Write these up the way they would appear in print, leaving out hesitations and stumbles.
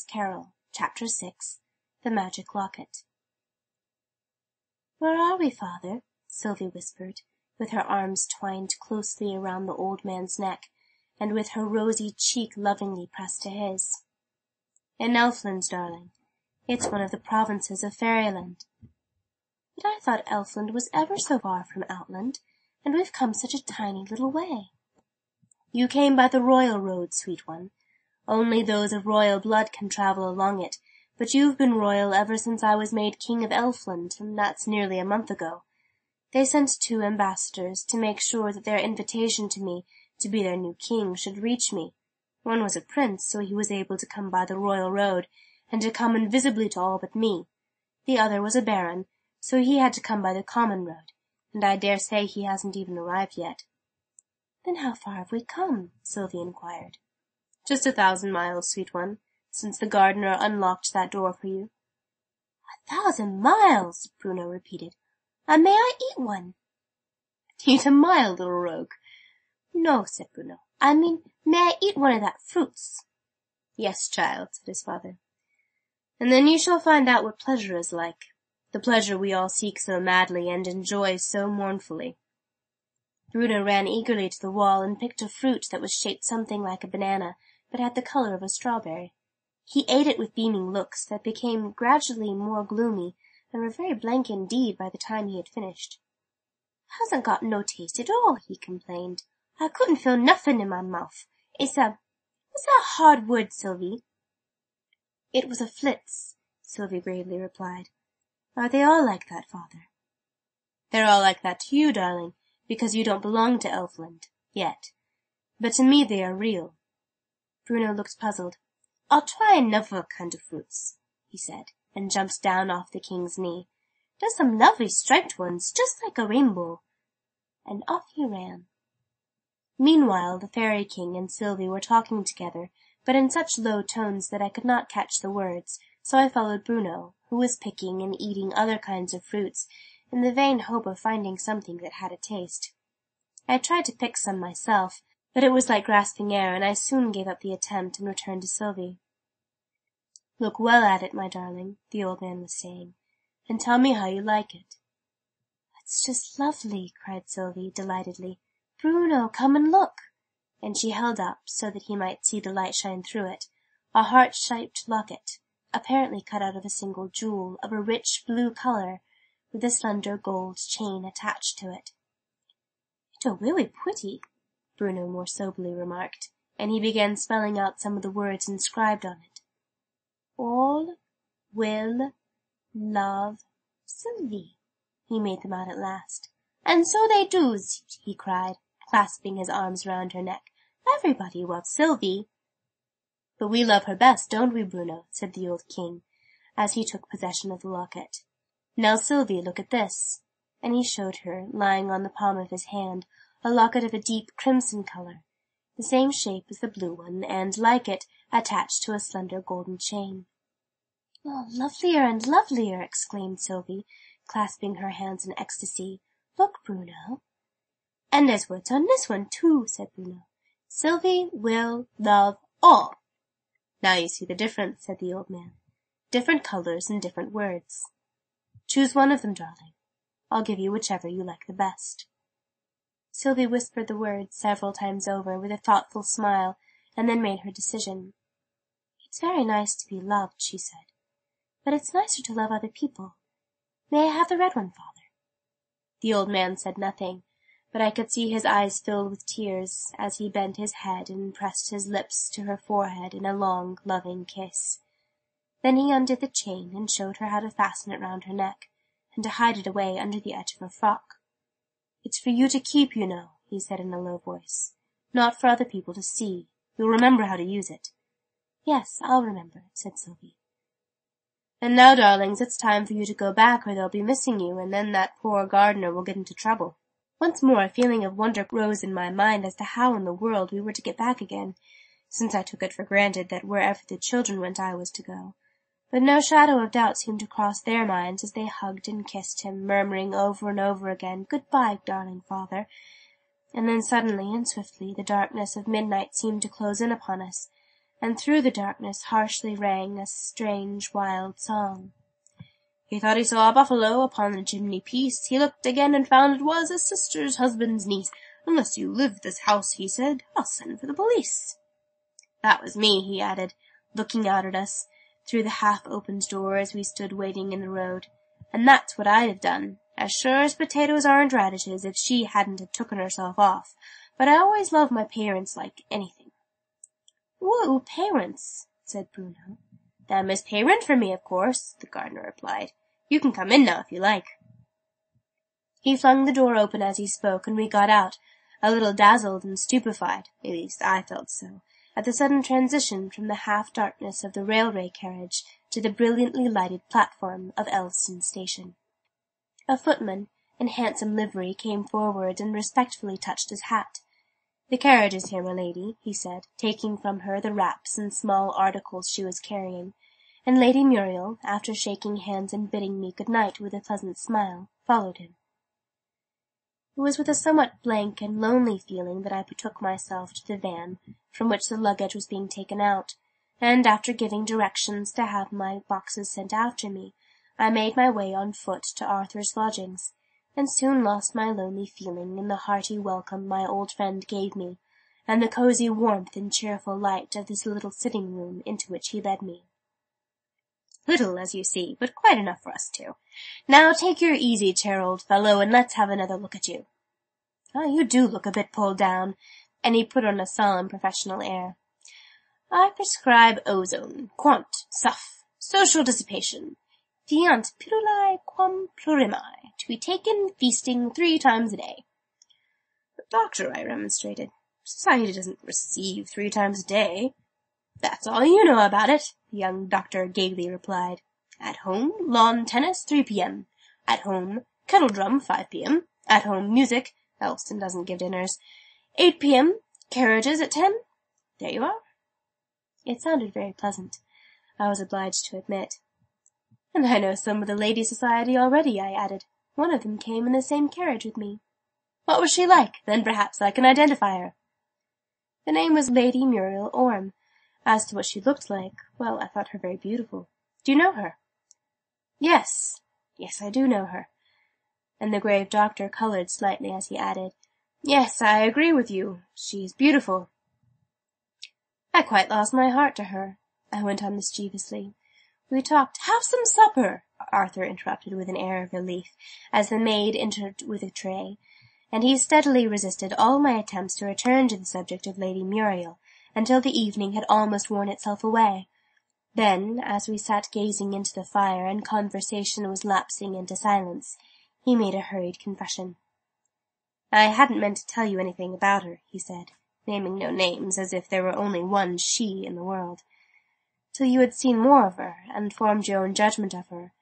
Carol, Chapter 6 The Magic Locket. "Where are we, father?" Sylvie whispered, with her arms twined closely around the old man's neck, and with her rosy cheek lovingly pressed to his. "In Elfland, darling. It's one of the provinces of Fairyland." "But I thought Elfland was ever so far from Outland, and we've come such a tiny little way." "You came by the royal road, sweet one. Only those of royal blood can travel along it, but you've been royal ever since I was made King of Elfland, and that's nearly a month ago. They sent 2 ambassadors to make sure that their invitation to me to be their new king should reach me. One was a prince, so he was able to come by the royal road, and to come invisibly to all but me. The other was a baron, so he had to come by the common road, and I dare say he hasn't even arrived yet." "Then how far have we come?" Sylvie inquired. "Just 1,000 miles, sweet one, since the gardener unlocked that door for you." 1,000 miles!" Bruno repeated. "And may I eat one?" "Eat a mile, little rogue." "No," said Bruno. "I mean, may I eat one of that fruits?" "Yes, child," said his father. "And then you shall find out what pleasure is like, the pleasure we all seek so madly and enjoy so mournfully." Bruno ran eagerly to the wall and picked a fruit that was shaped something like a banana, but had the colour of a strawberry. He ate it with beaming looks that became gradually more gloomy, and were very blank indeed by the time he had finished. "Hasn't got no taste at all," he complained. "I couldn't feel nuffin in my mouth. Was that a hard word, Sylvie?" "It was a flitz," Sylvie gravely replied. "Are they all like that, father?" "They're all like that to you, darling, because you don't belong to Elfland, yet. But to me they are real." Bruno looked puzzled. "I'll try another kind of fruits," he said, and jumped down off the king's knee. "There's some lovely striped ones, just like a rainbow." And off he ran. Meanwhile the Fairy King and Sylvie were talking together, but in such low tones that I could not catch the words, so I followed Bruno, who was picking and eating other kinds of fruits, in the vain hope of finding something that had a taste. I tried to pick some myself, but it was like grasping air, and I soon gave up the attempt and returned to Sylvie. "Look well at it, my darling," the old man was saying, "and tell me how you like it." "It's just lovely," cried Sylvie, delightedly. "Bruno, come and look." And she held up, so that he might see the light shine through it, a heart-shaped locket, apparently cut out of a single jewel, of a rich blue colour, with a slender gold chain attached to it. "It's really pretty," Bruno more soberly remarked, and he began spelling out some of the words inscribed on it. "All will love Sylvie," he made them out at last. "And so they doos," he cried, clasping his arms round her neck. "Everybody loves Sylvie." "But we love her best, don't we, Bruno?" said the old king, as he took possession of the locket. "Now, Sylvie, look at this." And he showed her, lying on the palm of his hand, a locket of a deep crimson colour, the same shape as the blue one, and, like it, attached to a slender golden chain. "Oh, lovelier and lovelier!" exclaimed Sylvie, clasping her hands in ecstasy. "Look, Bruno." "And there's words on this one, too," said Bruno. "Sylvie will love all." "Now you see the difference," said the old man. "Different colours and different words. Choose one of them, darling. I'll give you whichever you like the best." Sylvie whispered the words several times over, with a thoughtful smile, and then made her decision. "It's very nice to be loved," she said, "but it's nicer to love other people. May I have the red one, father?" The old man said nothing, but I could see his eyes filled with tears, as he bent his head and pressed his lips to her forehead in a long, loving kiss. Then he undid the chain, and showed her how to fasten it round her neck, and to hide it away under the edge of her frock. "It's for you to keep, you know," he said in a low voice, "not for other people to see. You'll remember how to use it." "Yes, I'll remember," said Sylvie. "And now, darlings, it's time for you to go back, or they'll be missing you, and then that poor gardener will get into trouble." Once more a feeling of wonder rose in my mind as to how in the world we were to get back again, since I took it for granted that wherever the children went I was to go. But no shadow of doubt seemed to cross their minds as they hugged and kissed him, murmuring over and over again, "Good-bye, darling father." And then suddenly and swiftly the darkness of midnight seemed to close in upon us, and through the darkness harshly rang a strange wild song. He thought he saw a buffalo upon the chimney-piece. He looked again and found it was his sister's husband's niece. Unless you live this house, he said, I'll send for the police. That was me, he added, looking out at us through the half-opened door as we stood waiting in the road. And that's what I'd have done, as sure as potatoes aren't radishes, if she hadn't have tooken herself off. But I always loved my parents like anything. Whoa, parents, said Bruno. Them as pay rent for me, of course, the gardener replied. You can come in now if you like. He flung the door open as he spoke, and we got out, a little dazzled and stupefied, at least I felt so, at the sudden transition from the half-darkness of the railway carriage to the brilliantly lighted platform of Elston Station. A footman in handsome livery came forward and respectfully touched his hat. The carriage is here, my lady, he said, taking from her the wraps and small articles she was carrying, and Lady Muriel, after shaking hands and bidding me good night with a pleasant smile, followed him. It was with a somewhat blank and lonely feeling that I betook myself to the van from which the luggage was being taken out, and after giving directions to have my boxes sent after me, I made my way on foot to Arthur's lodgings, and soon lost my lonely feeling in the hearty welcome my old friend gave me, and the cosy warmth and cheerful light of this little sitting-room into which he led me. Little, as you see, but quite enough for us two. Now take your easy chair, old fellow, and let's have another look at you. You do look a bit pulled down, and he put on a solemn professional air. I prescribe ozone, quant, suff, social dissipation, fiant pilulae quam plurimae, to be taken feasting 3 times a day. But, doctor, I remonstrated, society doesn't receive 3 times a day. That's all you know about it, the young doctor gaily replied. At home, lawn tennis, 3 p.m. At home, kettle-drum, 5 p.m. At home, music, Elston doesn't give dinners, 8 p.m. Carriages at 10. There you are. It sounded very pleasant, I was obliged to admit. And I know some of the lady society already, I added. One of them came in the same carriage with me. What was she like? Then perhaps I can identify her. The name was Lady Muriel Orme. As to what she looked like, well, I thought her very beautiful. Do you know her? Yes, I do know her. And the grave doctor coloured slightly as he added, Yes, I agree with you. She is beautiful. I quite lost my heart to her, I went on mischievously. We talked. Have some supper, Arthur interrupted with an air of relief, as the maid entered with a tray, and he steadily resisted all my attempts to return to the subject of Lady Muriel, until the evening had almost worn itself away. Then, as we sat gazing into the fire and conversation was lapsing into silence, he made a hurried confession. I hadn't meant to tell you anything about her, he said, naming no names, as if there were only one she in the world, till you had seen more of her, and formed your own judgment of her.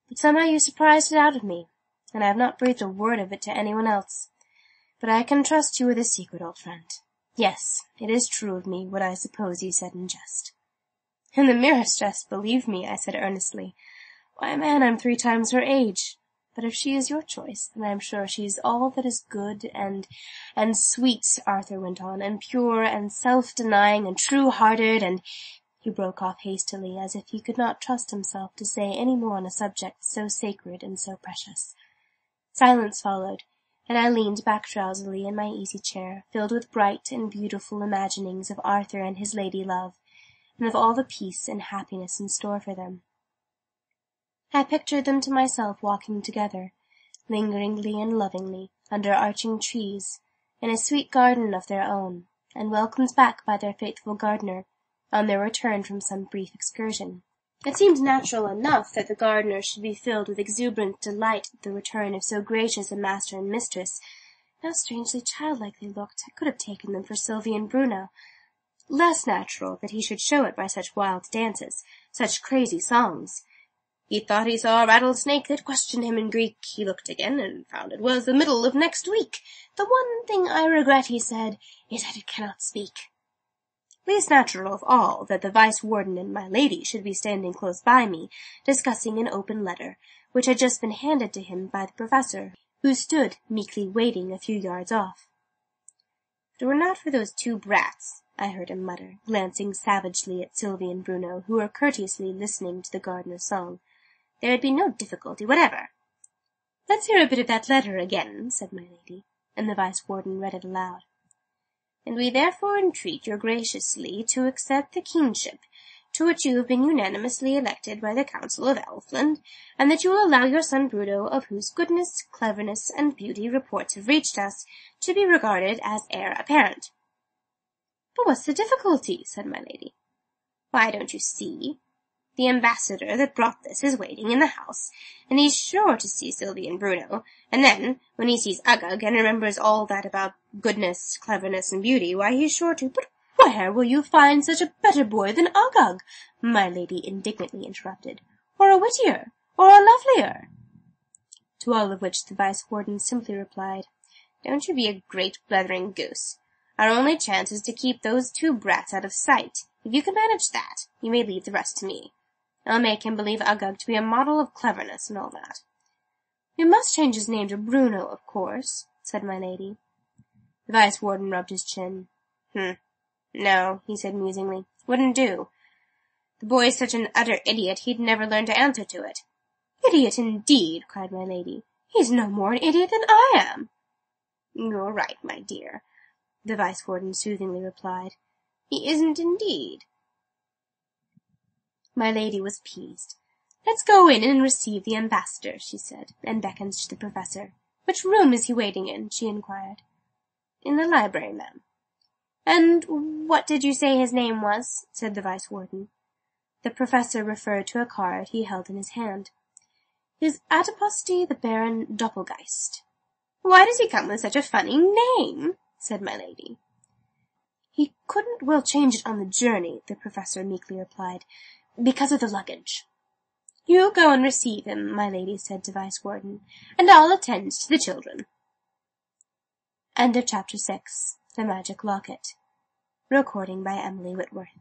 But somehow you surprised it out of me, and I have not breathed a word of it to anyone else. But I can trust you with a secret, old friend. Yes, it is true of me, what I suppose you said in jest. In the merest jest, believe me, I said earnestly. Why, man, I'm 3 times her age. But if she is your choice, then I am sure she is all that is good and sweet, Arthur went on, and pure and self-denying and true-hearted and— He broke off hastily, as if he could not trust himself to say any more on a subject so sacred and so precious. Silence followed, and I leaned back drowsily in my easy chair, filled with bright and beautiful imaginings of Arthur and his lady-love, and of all the peace and happiness in store for them. I pictured them to myself walking together, lingeringly and lovingly, under arching trees, in a sweet garden of their own, and welcomed back by their faithful gardener, on their return from some brief excursion. It seemed natural enough that the gardener should be filled with exuberant delight at the return of so gracious a master and mistress. How strangely childlike they looked! I could have taken them for Sylvie and Bruno. Less natural that he should show it by such wild dances, such crazy songs. He thought he saw a rattlesnake that questioned him in Greek. He looked again, and found it was the middle of next week. The one thing I regret, he said, is that it cannot speak. Least natural of all that the vice-warden and my lady should be standing close by me, discussing an open letter, which had just been handed to him by the professor, who stood meekly waiting a few yards off. If it were not for those 2 brats, I heard him mutter, glancing savagely at Sylvie and Bruno, who were courteously listening to the gardener's song. There would be no difficulty whatever. "Let's hear a bit of that letter again," said my lady, and the Vice-Warden read it aloud. "And we therefore entreat your graciously to accept the kingship, to which you have been unanimously elected by the Council of Elfland, and that you will allow your son Bruno, of whose goodness, cleverness, and beauty reports have reached us, to be regarded as heir apparent." "But what's the difficulty?" said my lady. "Why, don't you see? The ambassador that brought this is waiting in the house, and he's sure to see Sylvie and Bruno, and then, when he sees Uggug, and remembers all that about goodness, cleverness, and beauty, why, he's sure to—" "But where will you find such a better boy than Uggug?" my lady indignantly interrupted. "Or a wittier, or a lovelier?" To all of which the Vice-Warden simply replied, "Don't you be a great blethering goose. Our only chance is to keep those two brats out of sight. If you can manage that, you may leave the rest to me. I'll make him believe Uggug to be a model of cleverness and all that." "We must change his name to Bruno, of course," said my lady. The Vice-Warden rubbed his chin. "No," he said musingly, "wouldn't do. The boy's such an utter idiot he'd never learn to answer to it." "Idiot indeed!" cried my lady. "He's no more an idiot than I am." "You're right, my dear," the Vice-Warden soothingly replied. "He isn't indeed." My lady was pleased. "Let's go in and receive the ambassador," she said, and beckoned to the Professor. "Which room is he waiting in?" she inquired. "In the library, ma'am." "And what did you say his name was?" said the Vice-Warden. The Professor referred to a card he held in his hand. "His Adiposity the Baron Doppelgeist." "Why does he come with such a funny name?" said my lady. "He couldn't well change it on the journey," the Professor meekly replied, "because of the luggage." "You go and receive him," my lady said to Vice-Warden, "and I'll attend to the children." End of Chapter 6. The Magic Locket. Recording by Emily Whitworth.